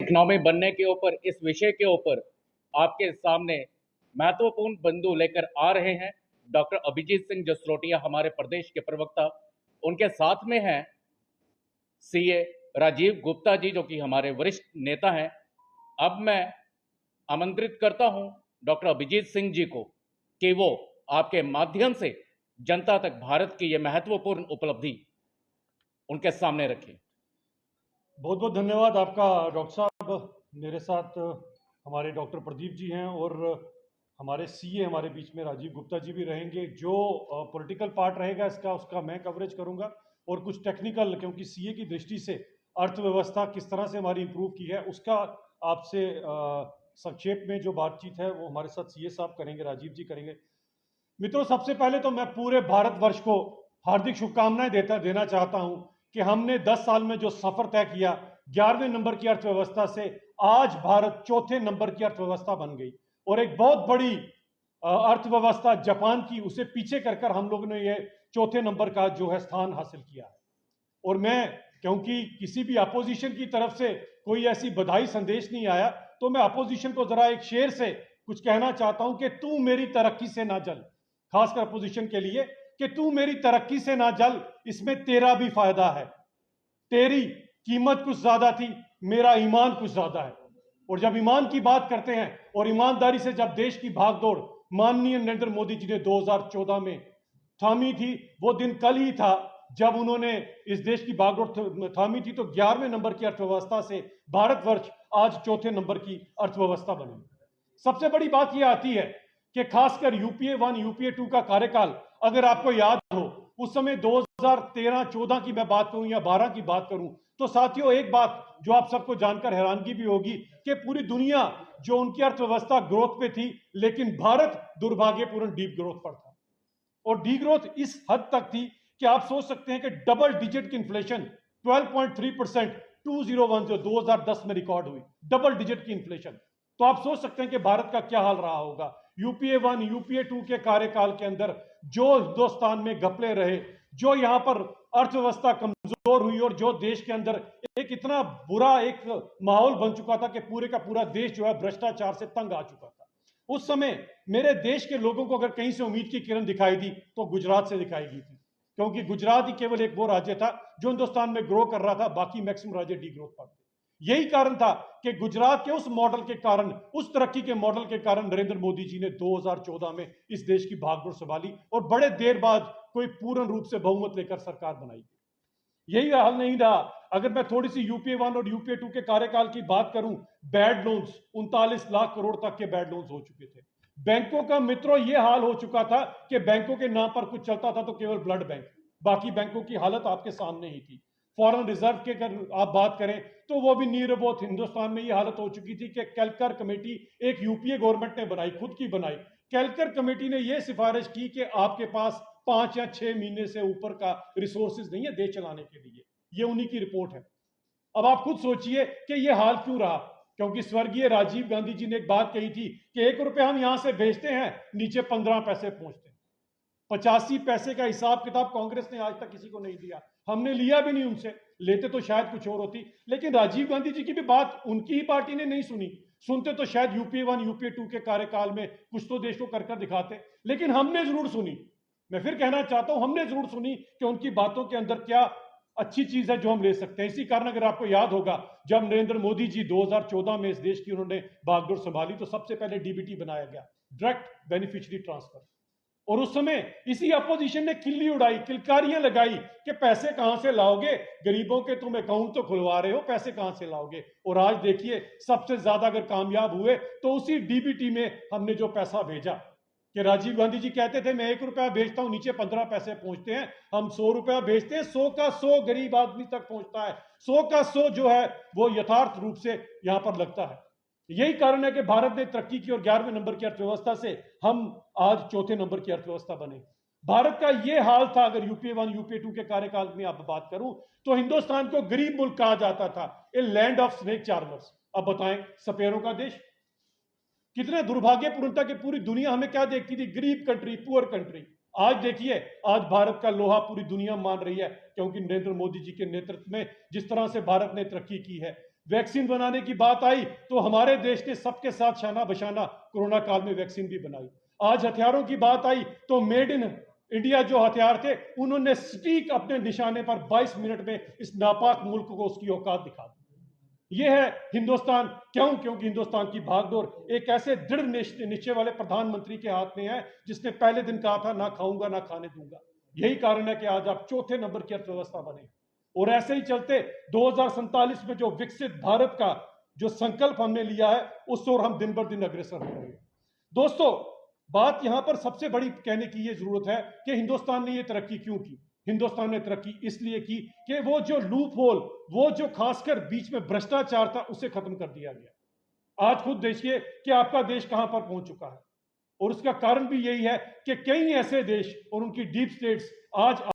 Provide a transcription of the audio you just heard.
Economy बनने के ऊपर इस विषय के ऊपर आपके सामने महत्वपूर्ण बिंदु लेकर आ रहे हैं डॉक्टर अभिजीत सिंह जसरोटिया, हमारे प्रदेश के प्रवक्ता। उनके साथ में हैं सीए राजीव गुप्ता जी, जो कि हमारे वरिष्ठ नेता हैं। अब मैं आमंत्रित करता हूं डॉक्टर अभिजीत सिंह जी को कि वो आपके माध्यम से जनता तक भारत की यह महत्वपूर्ण उपलब्धि उनके सामने रखें। बहुत बहुत धन्यवाद आपका डॉक्टर साहब। मेरे साथ हमारे डॉक्टर प्रदीप जी हैं और हमारे सीए हमारे बीच में राजीव गुप्ता जी भी रहेंगे। जो पॉलिटिकल पार्ट रहेगा इसका उसका मैं कवरेज करूंगा, और कुछ टेक्निकल, क्योंकि सीए की दृष्टि से अर्थव्यवस्था किस तरह से हमारी इंप्रूव की है उसका आपसे संक्षेप में जो बातचीत है वो हमारे साथ सीए साहब करेंगे, राजीव जी करेंगे। मित्रों, सबसे पहले तो मैं पूरे भारतवर्ष को हार्दिक शुभकामनाएं देना चाहता हूं कि हमने 10 साल में जो सफर तय किया, 11वें नंबर की अर्थव्यवस्था से आज भारत चौथे नंबर की अर्थव्यवस्था बन गई, और एक बहुत बड़ी अर्थव्यवस्था जापान की उसे पीछे कर हम लोगों ने ये चौथे नंबर का जो है स्थान हासिल किया है। और मैं, क्योंकि किसी भी अपोजिशन की तरफ से कोई ऐसी बधाई संदेश नहीं आया, तो मैं अपोजिशन को जरा एक शेर से कुछ कहना चाहता हूं कि तू मेरी तरक्की से ना जल, खासकर अपोजिशन के लिए, कि तू मेरी तरक्की से ना जल, इसमें तेरा भी फायदा है। तेरी कीमत कुछ ज्यादा थी, मेरा ईमान कुछ ज्यादा है। और जब ईमान की बात करते हैं और ईमानदारी से जब देश की भागदौड़ माननीय नरेंद्र मोदी जी ने 2014 में थामी थी, वो दिन कल ही था जब उन्होंने इस देश की भागदौड़ थामी थी, तो 11वें नंबर की अर्थव्यवस्था से भारतवर्ष आज चौथे नंबर की अर्थव्यवस्था बनी। सबसे बड़ी बात यह आती है कि खासकर यूपीए 1 यूपीए 2 का कार्यकाल, अगर आपको याद हो, उस समय 2013-14 की मैं बात करूं या 12 की बात करूं, तो साथियों एक बात जो आप सबको जानकर हैरानगी भी होगी कि पूरी दुनिया जो उनकी अर्थव्यवस्था ग्रोथ पे थी, लेकिन भारत दुर्भाग्यपूर्ण डीप ग्रोथ पर था। और डी ग्रोथ इस हद तक थी कि आप सोच सकते हैं कि डबल डिजिट की इन्फ्लेशन 12.3% 2010 में रिकॉर्ड हुई, डबल डिजिट की इन्फ्लेशन। तो आप सोच सकते हैं कि भारत का क्या हाल रहा होगा। यूपीए 1 यूपीए 2 के कार्यकाल के अंदर जो हिंदुस्तान में घपले रहे, जो यहां पर अर्थव्यवस्था कमजोर हुई, और जो देश के अंदर एक इतना बुरा एक माहौल बन चुका था कि पूरे का पूरा देश जो है भ्रष्टाचार से तंग आ चुका था। उस समय मेरे देश के लोगों को अगर कहीं से उम्मीद की किरण दिखाई दी तो गुजरात से दिखाई दी थी, क्योंकि गुजरात ही केवल एक वो राज्य था जो हिंदुस्तान में ग्रो कर रहा था, बाकी मैक्सिमम राज्य डी ग्रोथ पर थे। यही कारण था कि गुजरात के उस मॉडल के कारण, उस तरक्की के मॉडल के कारण नरेंद्र मोदी जी ने 2014 में इस देश की भागदौड़ संभाली और बड़े देर बाद कोई पूर्ण रूप से बहुमत लेकर सरकार बनाई। यही हाल नहीं रहा। अगर मैं थोड़ी सी यूपीए 1 और यूपीए 2 के कार्यकाल की बात करूं, बैड लोन्स 39 लाख करोड़ तक के बैड लोन्स हो चुके थे। बैंकों का मित्रों ये हाल हो चुका था कि बैंकों के नाम पर कुछ चलता था तो केवल ब्लड बैंक, बाकी बैंकों की हालत आपके सामने ही थी। फॉरेन रिजर्व के अगर आप बात करें तो वो भी नीर बहुत हिंदुस्तान में ये हालत हो चुकी थी कि केलकर कमेटी एक यूपीए गवर्नमेंट ने बनाई, खुद की बनाई। केलकर कमेटी ने यह सिफारिश की कि आपके पास 5 या 6 महीने से ऊपर का रिसोर्सेज नहीं है देश चलाने के लिए। ये उन्हीं की रिपोर्ट है। अब आप खुद सोचिए कि ये हाल क्यों रहा, क्योंकि स्वर्गीय राजीव गांधी जी ने एक बात कही थी कि 1 रुपया हम यहां से भेजते हैं, नीचे 15 पैसे पहुंचते हैं। 85 पैसे का हिसाब किताब कांग्रेस ने आज तक किसी को नहीं दिया, हमने लिया भी नहीं उनसे, लेते तो शायद कुछ और होती। लेकिन राजीव गांधी जी की भी बात उनकी ही पार्टी ने नहीं सुनी, सुनते तो शायद यूपीए 1 यूपीए 2 के कार्यकाल में कुछ तो देश को कर दिखाते, लेकिन हमने जरूर सुनी। मैं फिर कहना चाहता हूं, हमने जरूर सुनी कि उनकी बातों के अंदर क्या अच्छी चीज है जो हम ले सकते हैं। इसी कारण अगर आपको याद होगा, जब नरेंद्र मोदी जी 2014 में इस देश की उन्होंने बागडोर संभाली तो सबसे पहले डीबीटी बनाया गया, डायरेक्ट बेनिफिशियरी ट्रांसफर। और उस समय इसी अपोजिशन ने किल्ली उड़ाई, किलकारियां लगाई कि पैसे कहां से लाओगे, गरीबों के तुम अकाउंट तो खुलवा रहे हो, पैसे कहां से लाओगे। और आज देखिए सबसे ज्यादा अगर कामयाब हुए तो उसी डीबीटी में हमने जो पैसा भेजा, कि राजीव गांधी जी कहते थे मैं 1 रुपया भेजता हूं, नीचे 15 पैसे पहुंचते हैं, हम 100 रुपया भेजते हैं, 100 का 100 गरीब आदमी तक पहुंचता है, 100 का 100 जो है वो यथार्थ रूप से यहां पर लगता है। यही कारण है कि भारत ने तरक्की की और 11वें नंबर की अर्थव्यवस्था से हम आज चौथे नंबर की अर्थव्यवस्था बने। भारत का यह हाल था, अगर यूपीए 1 यूपीए 2 के कार्यकाल में आप बात करूं तो हिंदुस्तान को गरीब मुल्क कहा जाता था, a land of snake charmers. अब बताएं, सपेरों का देश। कितने दुर्भाग्यपूर्ण था कि पूरी दुनिया हमें क्या देखती थी, गरीब कंट्री, पुअर कंट्री। आज देखिए, आज भारत का लोहा पूरी दुनिया मान रही है, क्योंकि नरेंद्र मोदी जी के नेतृत्व में जिस तरह से भारत ने तरक्की की है। वैक्सीन बनाने की बात आई तो हमारे देश ने सबके साथ शाना बशाना कोरोना काल में वैक्सीन भी बनाई। आज हथियारों की बात आई तो मेड इन इंडिया जो हथियार थे उन्होंने सटीक अपने निशाने पर 22 मिनट में इस नापाक मुल्क को उसकी औकात दिखा दी। यह है हिंदुस्तान। क्यों? क्योंकि हिंदुस्तान की भागदौड़ एक ऐसे दृढ़ निश्चय वाले प्रधानमंत्री के हाथ में है जिसने पहले दिन कहा था ना खाऊंगा ना खाने दूंगा। यही कारण है कि आज आप चौथे नंबर की अर्थव्यवस्था बने। और ऐसे ही चलते 2047 में जो विकसित भारत का जो संकल्प हमने लिया है उस ओर हम दिन बर दिन अग्रसर हो रहे हैं। दोस्तों, बात यहां पर सबसे बड़ी कहने की यह जरूरत है कि हिंदुस्तान ने यह तरक्की क्यों की। हिंदुस्तान ने तरक्की इसलिए की कि वो जो लूप होल, वो जो खासकर बीच में भ्रष्टाचार था, उसे खत्म कर दिया गया। आज खुद देखिए कि आपका देश कहां पर पहुंच चुका है और उसका कारण भी यही है कि कई ऐसे देश और उनकी डीप स्टेट्स आज